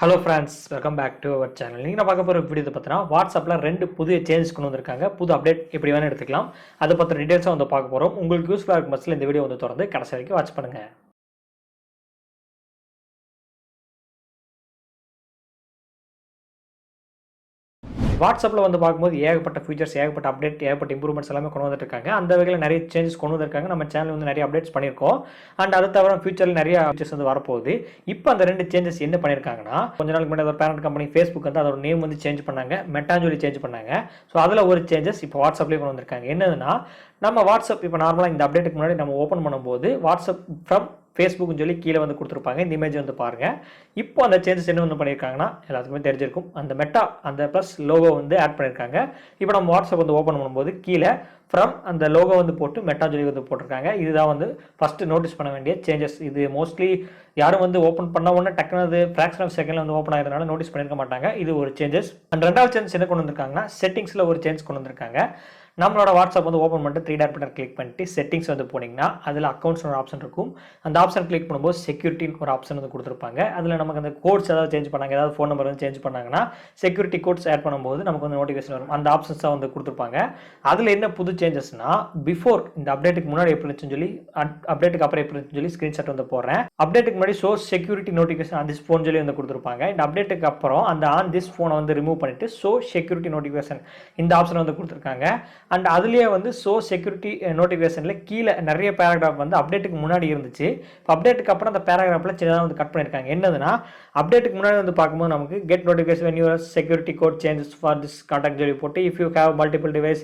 Hello friends, welcome back to our channel. நீங்கள் நான் பார்க்க போகிற வீடியோ பார்த்தீங்கன்னா வாட்ஸ்அப்பில் 2 புதிய சேஞ்சஸ் கொண்டு வந்திருக்காங்க. புது அப்டேட் எப்படி வேணும் எடுத்துக்கலாம். அதை பற்றின டீட்டெயில்ஸாக வந்து பார்க்க போகிறோம். உங்களுக்கு யூஸ்ஃபுல்லாக இருக்கும் பட்சத்தில் இந்த வீடியோ வந்து தொடர்ந்து கடைசி வரைக்கும் வாட்ச் பண்ணுங்கள். வாட்ஸ்அப்பில் வந்து பார்க்கும்போது ஏகப்பட்ட ஃபீச்சர்ஸ், ஏகப்பட்ட அப்டேட், ஏகப்பட்ட இம்ப்ரூவ்மெண்ட்ஸ் எல்லாமே கொண்டு வந்துருக்காங்க. அந்த வகையில் நிறைய சேஞ்சஸ் கொண்டு வந்திருக்காங்க. நம்ம சேனல் வந்து நிறைய அப்டேட்ஸ் பண்ணியிருக்கோம். அண்ட் அது தவிர ஃபியூச்சரில் நிறைய ஃபீச்சர்ஸ் வந்து வரப்போகுது. இப்போ அந்த 2 சேஞ்சஸ் என்ன பண்ணியிருக்காங்கன்னா, கொஞ்ச நாளுக்கு முன்னாடி ஒரு பேரண்ட் கம்பெனி ஃபேஸ்புக் வந்து அதோட நேம் வந்து சேஞ்ச் பண்ணாங்க. மெட்டான்னு சொல்லி சேஞ்ச் பண்ணாங்க. ஸோ அதில் ஒரு சேஞ்சஸ் இப்போ வாட்ஸ்அப்லேயே கொண்டு வந்திருக்காங்க. என்னதுன்னா, நம்ம வாட்ஸ்அப் இப்போ நார்மலாக இந்த அப்டேட்டுக்கு முன்னாடி நம்ம ஓப்பன் பண்ணும்போது வாட்ஸ்அப் ஃப்ரம் ஃபேஸ்புக்னு சொல்லி கீழே வந்து கொடுத்துருப்பாங்க. இந்த இமேஜ் வந்து பாருங்கள். இப்போ அந்த சேஞ்சஸ் என்ன வந்து பண்ணியிருக்காங்கன்னா, எல்லாத்துக்குமே தெரிஞ்சிருக்கும். அந்த மெட்டா அந்த ப்ளஸ் லோகோ வந்து ஆட் பண்ணியிருக்காங்க. இப்போ நம்ம வாட்ஸ்அப் வந்து ஓப்பன் பண்ணும்போது கீழே ஃப்ரம் அந்த லோகோ வந்து போட்டு மெட்டா சொல்லி வந்து போட்டிருக்காங்க. இதுதான் வந்து ஃபஸ்ட்டு நோட்டீஸ் பண்ண வேண்டிய சேஞ்சஸ். இது மோஸ்ட்லி யாரும் வந்து ஓப்பன் பண்ண உடனே டக்குனு அது ஃப்ராக்ஷன் ஆஃப் செகண்டில் வந்து ஓப்பன் ஆகிறதுனால நோட்டீஸ் பண்ணியிருக்க மாட்டாங்க. இது ஒரு சேஞ்சஸ். அண்ட் ரெண்டாவது சேஞ்சஸ் என்ன கொண்டு வந்திருக்காங்கன்னா, செட்டிங்ஸில் ஒரு சேஞ்ச் கொண்டு வந்திருக்காங்க. நம்மளோட வாட்ஸ்அப் வந்து ஓப்பன் பண்ணிட்டு 3 டாட் பட்டன் கிளிக் பண்ணிட்டு செட்டிங்ஸ் வந்து போனீங்கன்னா அதில் அக்கௌண்ட்ஸ் ஒரு ஆப்ஷன் இருக்கும். அந்த ஆப்ஷன் கிளிக் பண்ணும்போது செக்யூரிட்டின்னு ஒரு ஆப்ஷன் வந்து கொடுத்துருப்பாங்க. அதில் நமக்கு அந்த கோட்ஸ் ஏதாவது சேஞ்ச் பண்ணாங்க, ஏதாவது ஃபோன் நம்பர் வந்து சேஞ்ச் பண்ணாங்கன்னா செக்யூரிட்டி கோட்ஸ் ஆட் பண்ணும்போது நமக்கு வந்து நோட்டிஃபிகேஷன் வரும். அந்த ஆப்ஷன்ஸ் தான் வந்து கொடுத்துருப்பாங்க. அதில் என்ன புது சேஞ்சஸ்னா, பிஃபோர் இந்த அப்டேட்டுக்கு முன்னாடி எப்படி இருந்துச்சுன்னு சொல்லி, அப்டேட்டுக்கு அப்புறம் எப்படி இருந்துச்சுன்னு சொல்லி ஸ்க்ரீன்ஷாட் வந்து போடுறேன். அப்டேட்டுக்கு முன்னாடி show security notification on this phone சொல்லி வந்து கொடுத்துருப்பாங்க. இந்த அப்டேட்டுக்கு அப்புறம் அந்த ஆன் திஸ் ஃபோனை வந்து ரிமூவ் பண்ணிட்டு ஷோ செக்யூரிட்டி நோட்டிஃபிகேஷன் இந்த ஆப்ஷன் வந்து கொடுத்துருக்காங்க. அண்ட் அதுலேயே வந்து ஷோ செக்யூரிட்டி நோட்டிஃபிகேஷனில் கீழே நிறைய பேராகிராஃப் வந்து அப்டேட்டுக்கு முன்னாடி இருந்துச்சு. இப்போ அப்டேட்டுக்கு அப்புறம் அந்த பேராகிராஃபில் சின்னதாக வந்து கட் பண்ணியிருக்காங்க. என்னதுன்னா, அப்டேட்டுக்கு முன்னாடி வந்து பார்க்கும்போது நமக்கு get notification when your security code changes for this contact சொல்லி போட்டு if you have multiple device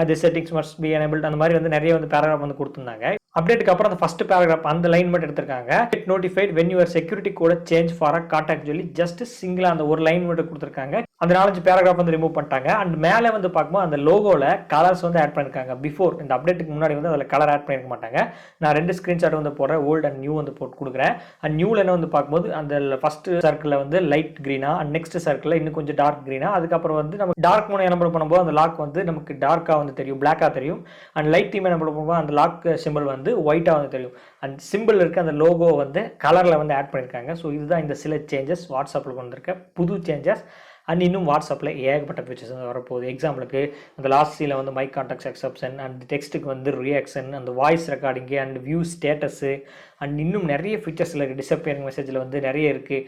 the settings must be enabled அந்த மாதிரி வந்து நிறைய வந்து பேராகிராஃப் வந்து கொடுத்துருந்தாங்க. அப்டேட்டுக்கு அப்புறம் அந்த ஃபர்ஸ்ட் பேராகிராஃப் அந்த லைன் மட்டும் எடுத்திருக்காங்க. Get notified when your security code change for a contact சொல்லி ஜஸ்ட் சிங்கிளா அந்த ஒரு லைன் மட்டும் கொடுத்துருக்காங்க. அந்த 4-5 பேராகிராஃப் வந்து ரிமூவ் பண்ணிட்டாங்க. அண்ட் மேலே வந்து பார்க்கும்போது அந்த லோகோவில் கலர்ஸ் வந்து ஆட் பண்ணியிருக்காங்க. பிஃபோர் இந்த அப்டேட்டுக்கு முன்னாடி வந்து அதில் கலர் ஆட் பண்ணியிருக்க மாட்டாங்க. நான் 2 ஸ்க்ரீன்ஷாட் வந்து போடுறேன். ஓல்டு அண்ட் நியூ வந்து போட்டு கொடுக்குறேன். அண்ட் நியூவில் என்ன வந்து பார்க்கும்போது அந்த ஃபர்ஸ்ட் சர்க்கிளில் வந்து லைட் க்ரீனா, அண்ட் நெக்ஸ்ட் சர்க்கிளில் இன்னும் கொஞ்சம் டார்க் க்ரீனா, அதுக்கப்புறம் வந்து நம்ம டார்க் மூணு என்ன பண்ணும்போது அந்த லாக் வந்து நமக்கு டார்க்காக வந்து தெரியும், பிளாக்காக தெரியும். அண்ட் லைட் தீம் என்ன பண்ணும்போது அந்த லாக் சிம்பிள் வந்து ஒயிட்டாக வந்து தெரியும். அண்ட் சிம்பிள் இருக்க அந்த லோகோ வந்து கலரில் வந்து ஆட் பண்ணியிருக்காங்க. ஸோ இதுதான் இந்த சில சேஞ்சஸ் வாட்ஸ்அப்பில் வந்திருக்க புது சேஞ்சஸ். அண்ட் இன்னும் வாட்ஸ்அப்பில் ஏகப்பட்ட ஃபீச்சர்ஸ் வந்து வரப்போகுது. எக்ஸாம்பிளுக்கு அந்த லாஸ்ட் சீல வந்து மைக் கான்டாக்ட்ஸ் எக்ஸப்ஷன், அண்ட் டெக்ஸ்ட்டுக்கு வந்து ரியாக்ஷன், அந்த voice recording, and view status, and இன்னும் நிறைய ஃபீச்சர்ஸில் இருக்குது. டிஸப்பியரிங் மெசேஜில் வந்து நிறைய இருக்குது.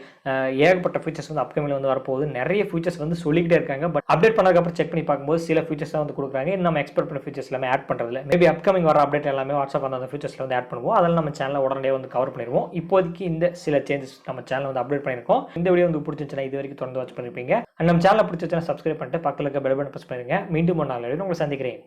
ஏகப்பட்ட ஃபீச்சர்ஸ் வந்து அப்கமிங்கில் வந்து வரப்போகுது. நிறைய ஃபீச்சர்ஸ் வந்து சொல்லிக்கிட்டே இருக்காங்க. பட் அப்டேட் பண்ணதுக்கப்புறம் செக் பண்ணி பார்க்கும்போது சில ஃபீச்சர்ஸ் தான் வந்து கொடுக்குறாங்க. இன்னும் நம்ம எக்ஸ்பெக்ட் பண்ண ஃபீச்சர்ஸ் எல்லாமே ஆட் பண்ணுறதில்ல. மேபி அப்கமிங் வர அப்டேட் எல்லாமே வாட்ஸ்அப் அந்த ஃபீச்சர்ஸில் வந்து ஆட் பண்ணுவோம். அதெல்லாம் நம்ம சேனலில் உடனே வந்து கவர் பண்ணிடுவோம். இப்போதைக்கு இந்த சில சேஞ்சஸ் நம்ம சேனல் வந்து அப்டேட் பண்ணியிருக்கோம். இந்த வீடியோ வந்து பிடிச்சிருந்துச்சுன்னா இது வரைக்கும் தொடர்ந்து வாட்ச் பண்ணியிருப்பீங்க. அண்ட் நம்ம சேனலை பிடிச்சிருச்சுன்னா சப்ஸ்கிரைப் பண்ணிட்டு பக்கத்தில் இருக்க பெல் பட்டன் பிரஸ் பண்ணுங்க. மீண்டும் ஒரு நாள் உங்களை சந்திக்கிறேன்.